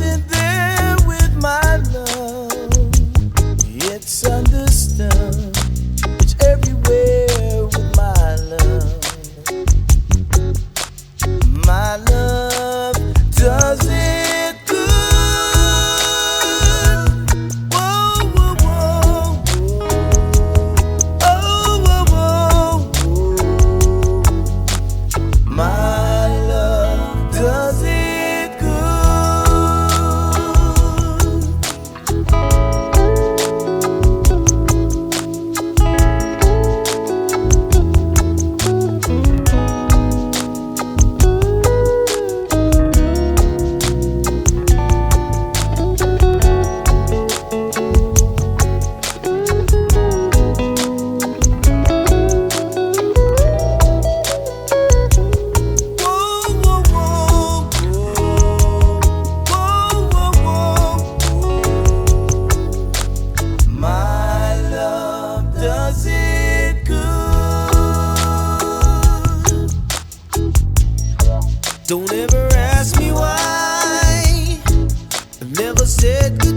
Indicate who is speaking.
Speaker 1: been there with my love. It's understood. It's everywhere with my love. My love does it good. Whoa, whoa, whoa, whoa. Oh, whoa, whoa, whoa. My love does it good. Does it good? Don't ever ask me why I never said goodbye.